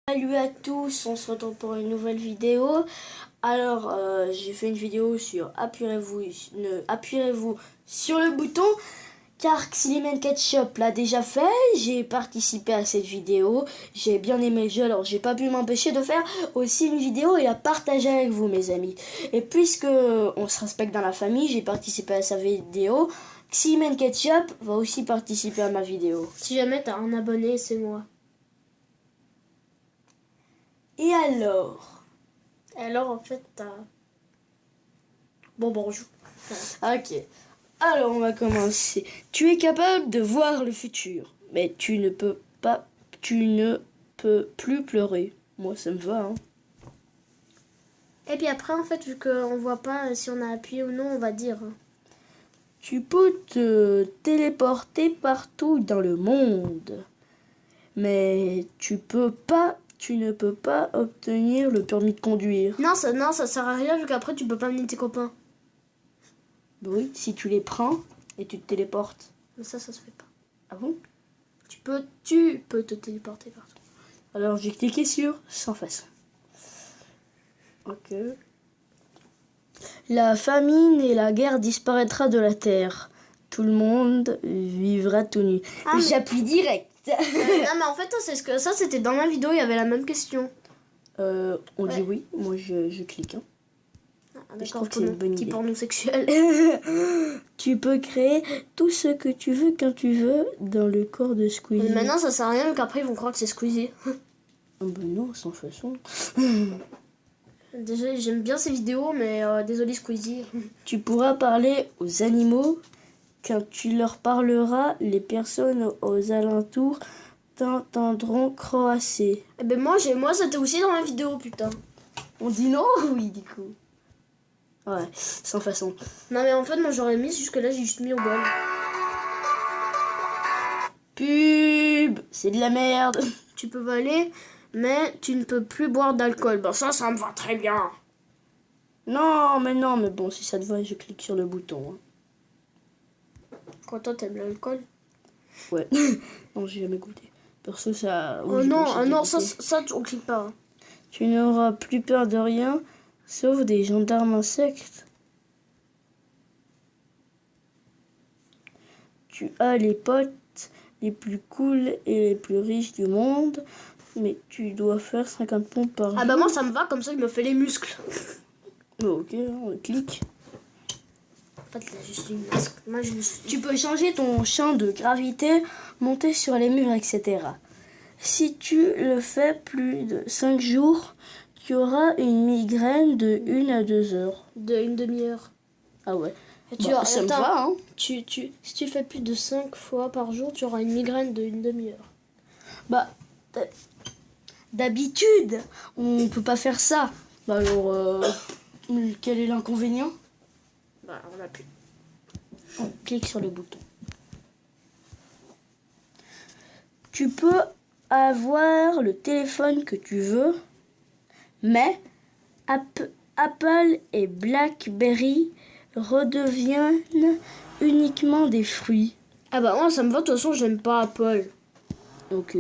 Salut à tous, on se retrouve pour une nouvelle vidéo. Alors, j'ai fait une vidéo sur appuierez-vous sur le bouton, car Xiliman Ketchup l'a déjà fait. J'ai participé à cette vidéo, j'ai bien aimé le jeu, alors j'ai pas pu m'empêcher de faire aussi une vidéo et la partager avec vous, mes amis. Et puisque on se respecte dans la famille, j'ai participé à sa vidéo. Xiliman Ketchup va aussi participer à ma vidéo. Si jamais t'as un abonné, c'est moi. Et alors? Alors en fait t'as... Bon bonjour. Ok. Alors on va commencer. Tu es capable de voir le futur, mais tu ne peux plus pleurer. Moi ça me va, hein. Et puis après en fait vu qu'on voit pas si on a appuyé ou non, on va dire. Tu peux te téléporter partout dans le monde, mais tu ne peux pas obtenir le permis de conduire. Non ça sert à rien vu qu'après tu peux pas amener tes copains. Oui, si tu les prends et tu te téléportes. Mais ça se fait pas. Ah bon? Tu peux te téléporter partout. Alors j'ai cliqué sur sans façon. Ok. La famine et la guerre disparaîtra de la terre. Tout le monde vivra tout nu. Ah, mais... J'appuie direct. non mais en fait ça c'était dans ma vidéo, il y avait la même question. On dit oui, moi je clique. Hein. Ah, je trouve que c'est une bonne idée. Petit porno sexuel. Tu peux créer tout ce que tu veux quand tu veux dans le corps de Squeezie. Mais maintenant ça sert à rien qu'après ils vont croire que c'est Squeezie. Ah ben non, sans façon. Déjà j'aime bien ces vidéos mais désolé Squeezie. Tu pourras parler aux animaux. Quand tu leur parleras, les personnes aux alentours t'entendront croasser. Eh ben moi c'était aussi dans ma vidéo putain. On dit non? Oui, du coup. Ouais, sans façon. Non mais en fait moi j'aurais mis, jusque là j'ai juste mis au bol. Pub! C'est de la merde. Tu peux voler, mais tu ne peux plus boire d'alcool. Bon ça me va très bien. Non, mais bon, si ça te va, je clique sur le bouton. Hein. Quand toi t'aimes l'alcool? Ouais. Non, j'ai jamais goûté. Perso, ça... Oui, oh non, ça on clique pas. Hein. Tu n'auras plus peur de rien, sauf des gendarmes insectes. Tu as les potes les plus cool et les plus riches du monde, mais tu dois faire 50 pompes par jour. Ah bah moi ça me va, comme ça il me fait les muscles. Ok, on clique. En fait là juste une masque. Moi, Tu peux changer ton champ de gravité, monter sur les murs, etc. Si tu le fais plus de 5 jours, tu auras une migraine de 1 à 2 heures. De une demi-heure. Ah ouais. Ça me va, hein. Si tu fais plus de 5 fois par jour, tu auras une migraine de une demi-heure. Bah, d'habitude, on peut pas faire ça. Bah alors, quel est l'inconvénient? Bah, on appuie. On clique sur le bouton. Tu peux avoir le téléphone que tu veux, mais Apple et BlackBerry redeviennent uniquement des fruits. Ah bah moi ça me va, de toute façon j'aime pas Apple. Ok.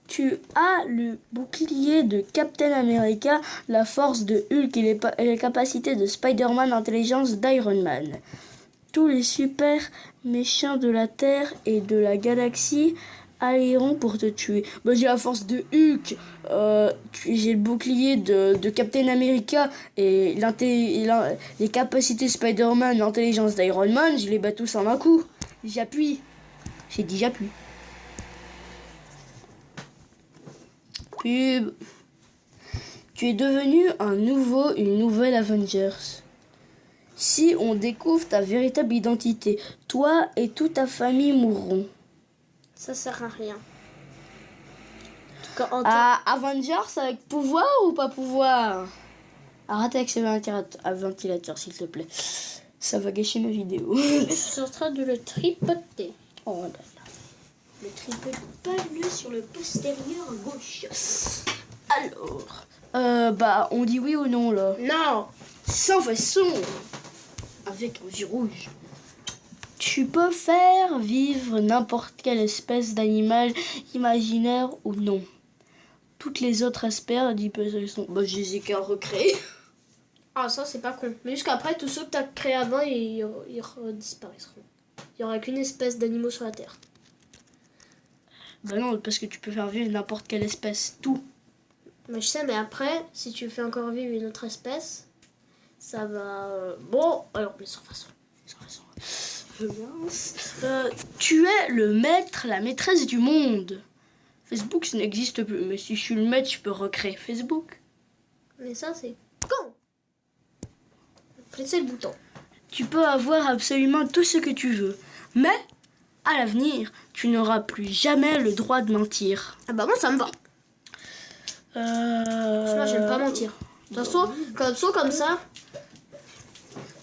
Tu as le bouclier de Captain America, la force de Hulk et les capacités de Spider-Man, l'intelligence d'Iron Man. Tous les super méchants de la Terre et de la galaxie allieront pour te tuer. Bah, j'ai la force de Hulk, j'ai le bouclier de Captain America et les capacités Spider-Man, l'intelligence d'Iron Man, je les bats tous en un coup. J'appuie. J'ai dit j'appuie. Pub. Tu es devenu une nouvelle Avengers. Si on découvre ta véritable identité, toi et toute ta famille mourront. Ça sert à rien. Avengers avec pouvoir ou pas pouvoir? Arrête avec ce ventilateur, s'il te plaît. Ça va gâcher ma vidéo. Je suis en train de le tripoter. Oh là là. Le tripote pas le sur le postérieur gauche. Alors, on dit oui ou non là? Non. Sans façon. Avec un vieux rouge. Tu peux faire vivre n'importe quelle espèce d'animal imaginaire ou non. Toutes les autres espèces sont... Bah, je les ai qu'à recréer. Ah, ça, c'est pas con. Mais jusqu'après, tous ceux que t'as créés avant, ils disparaîtront. Il y aura qu'une espèce d'animaux sur la Terre. Bah non, parce que tu peux faire vivre n'importe quelle espèce. Tout. Mais je sais, mais après, si tu fais encore vivre une autre espèce, ça va... Bon, alors, mais sans façon. Tu es le maître, la maîtresse du monde. Facebook, ça n'existe plus. Mais si je suis le maître, je peux recréer Facebook. Mais ça, c'est con. Pressez le bouton. Tu peux avoir absolument tout ce que tu veux. Mais, à l'avenir, tu n'auras plus jamais le droit de mentir. Ah bah moi, ça me va. Moi, j'aime pas mentir. De toute façon, comme ça...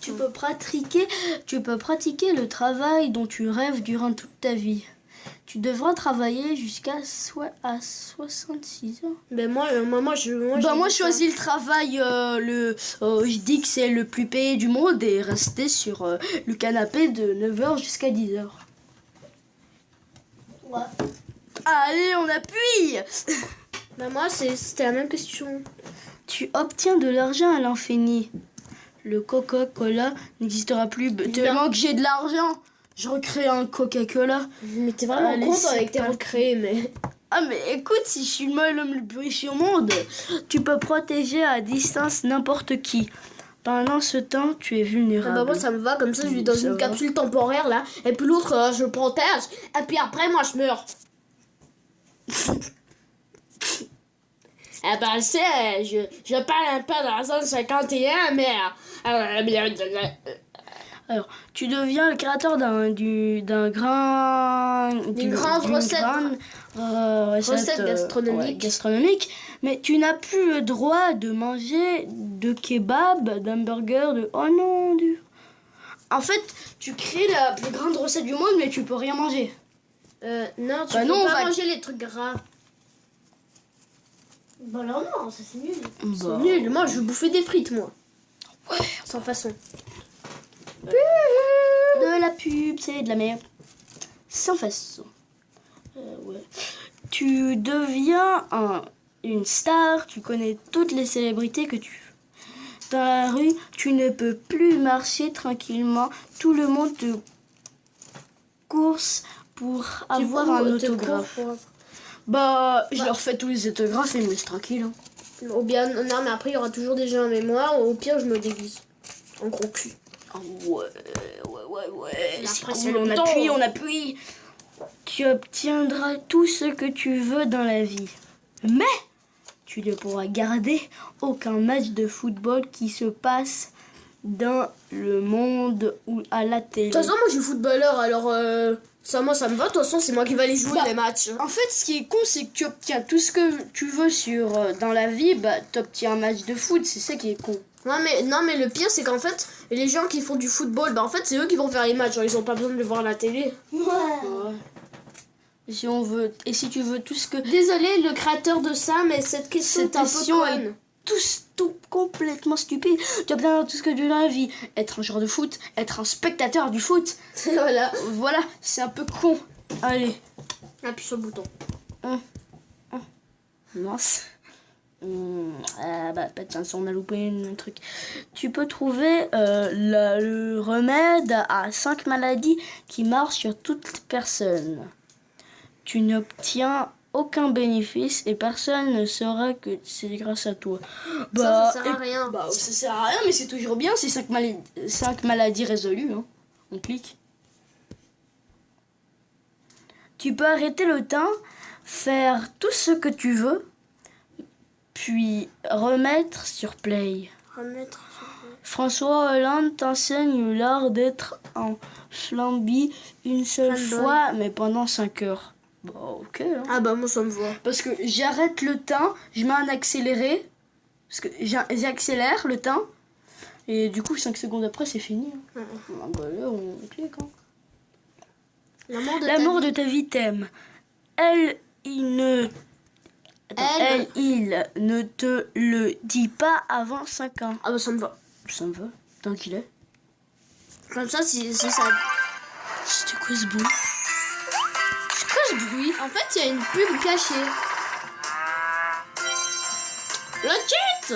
Tu peux pratiquer le travail dont tu rêves durant toute ta vie. Tu devras travailler jusqu'à 66 ans. Ben moi Moi, je choisis le travail, je dis que c'est le plus payé du monde et rester sur le canapé de 9h jusqu'à 10h. Ouais. Allez, on appuie. Ben moi, c'était la même question. Tu obtiens de l'argent à l'infini. Le Coca-Cola n'existera plus tellement que j'ai de l'argent. Je recrée un Coca-Cola. Mais t'es vraiment con avec tes recréés, mais... Ah mais écoute, si je suis l'homme le plus riche au monde, tu peux protéger à distance n'importe qui. Pendant ce temps, tu es vulnérable. Ah bah moi ça me va, comme ça je vis dans une capsule temporaire là, et puis l'autre je le protège, et puis après moi je meurs. Eh ben c'est, je parle un peu dans la zone 51, mais... Alors, tu deviens le créateur d'une grande recette gastronomique, mais tu n'as plus le droit de manger de kebab, d'hamburger, de... Oh non, En fait, tu crées la plus grande recette du monde, mais tu peux rien manger. Non, tu peux pas manger les trucs gras. Bah alors non, ça c'est nul. C'est nul, moi je veux bouffer des frites, moi. Ouais. Sans façon. De la pub, c'est de la merde. Sans façon. Ouais. Tu deviens une star, tu connais toutes les célébrités que tu veux. Dans la rue, tu ne peux plus marcher tranquillement. Tout le monde te course pour avoir un autographe. Bah, je leur fais tous les autographes et me laisse tranquille. Hein. Ou bien, non, mais après il y aura toujours des gens en mémoire, au pire je me déguise. En gros cul. Oh, ouais. C'est cool, on appuie. Tu obtiendras tout ce que tu veux dans la vie. Mais tu ne pourras garder aucun match de football qui se passe dans le monde ou à la télé. De toute façon, moi je suis footballeur, alors ça me va. De toute façon, c'est moi qui vais aller jouer les matchs. En fait, ce qui est con, c'est que tu obtiens tout ce que tu veux dans la vie. Bah, tu obtiens un match de foot, c'est ça qui est con. Non mais le pire c'est qu'en fait les gens qui font du football, bah en fait c'est eux qui vont faire les matchs, genre ils ont pas besoin de le voir à la télé. Ouais. Si tu veux tout ce que... Désolé le créateur de ça, mais cette question est un peu conne. Tout complètement stupide. Tu obtiens tout ce que tu veux dans la vie. Être un joueur de foot, être un spectateur du foot. Voilà, c'est un peu con. Allez. Appuie sur le bouton. Mince. Pas de chance, on a loupé un truc. Tu peux trouver le remède à 5 maladies qui marchent sur toute personne. Tu n'obtiens aucun bénéfice et personne ne saura que c'est grâce à toi. Ça sert à rien. Ça sert à rien, mais c'est toujours bien, c'est 5 maladies résolues. Hein. On clique. Tu peux arrêter le temps, faire tout ce que tu veux, puis remettre sur play. François Hollande t'enseigne l'art d'être en flambie une seule fois, mais pendant 5 heures. Bah ok. Hein. Ah bah moi ça me va. Parce que j'arrête le temps, je mets un accéléré, parce que j'accélère le temps, et du coup 5 secondes après c'est fini. Hein. Ah bah là on clique. Hein. L'amour de ta vie t'aime. Il ne te le dit pas avant 5 ans. Ah bah ça me va. Ça me va, tant qu'il est. Comme ça, si ça... C'était quoi ce bruit? C'est quoi ce bruit? En fait, il y a une pub cachée. Le cheat!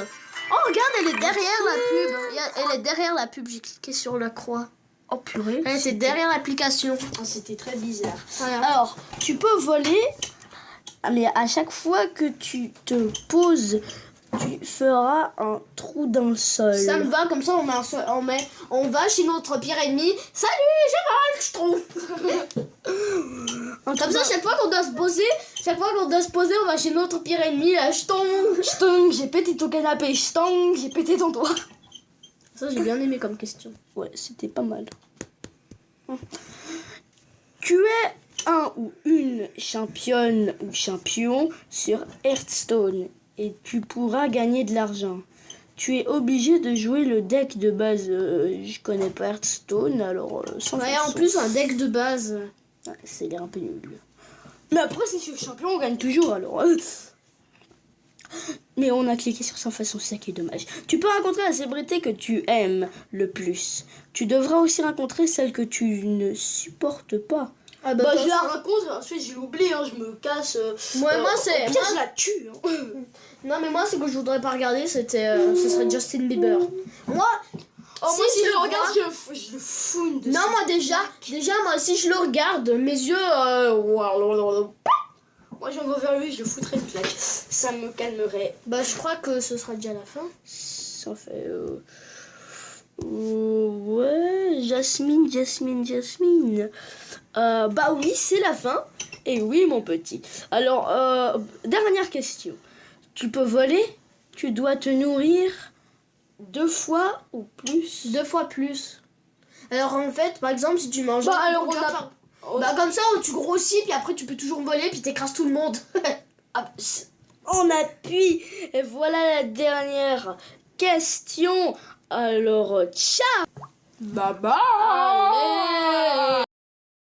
Oh, regarde, elle est derrière la pub. Elle est derrière la pub. J'ai cliqué sur la croix. Oh purée. Elle était derrière l'application. Ah, c'était très bizarre. Voilà. Alors, tu peux voler, mais à chaque fois que tu te poses, tu feras un trou dans le sol. Ça me va, comme ça on va chez notre pire ennemi. Salut, je trouve. Comme ça, chaque fois qu'on doit se poser, on va chez notre pire ennemi. Là, Stong, j'ai pété ton canapé. Stong, j'ai pété ton toit. Ça, j'ai bien aimé comme question. Ouais, c'était pas mal. Tu es un ou une championne ou champion sur Hearthstone et tu pourras gagner de l'argent. Tu es obligé de jouer le deck de base. Je connais pas Hearthstone, alors sans Ouais, en façon. plus, un deck de base. Ouais, c'est l'air un peu nul. Mais après, si je suis champion, on gagne toujours, alors. Mais on a cliqué sur sans façon, c'est ça qui est dommage. Tu peux rencontrer la célébrité que tu aimes le plus. Tu devras aussi rencontrer celle que tu ne supportes pas. Ah Bah, je la rencontre, ensuite je l'oublie, hein, je me casse. Moi, c'est. Au pire, je la tue. Hein. Non, mais moi, c'est que je voudrais pas regarder, ce serait Justin Bieber. Moi, Oh, si moi, si je je le le regarde, vois- je le fouine dessus. non, moi, déjà, moi, si je le regarde, mes yeux. Moi, j'en vais vers lui, je le foutrais une claque. Ça me calmerait. Bah, je crois que ce sera déjà la fin. Ça fait. Ouais, Jasmine. Bah oui, c'est la fin. Et oui, mon petit. Alors, dernière question. Tu peux voler? Tu dois te nourrir 2 fois ou plus? 2 fois plus. Alors, en fait, par exemple, si tu manges. Bah, alors, on hamburger, a- bah, comme ça, tu grossis, puis après, tu peux toujours voler, puis t'écrases tout le monde. Ah, on appuie. Et voilà la dernière question. Alors, ciao. Bye bye. Allez.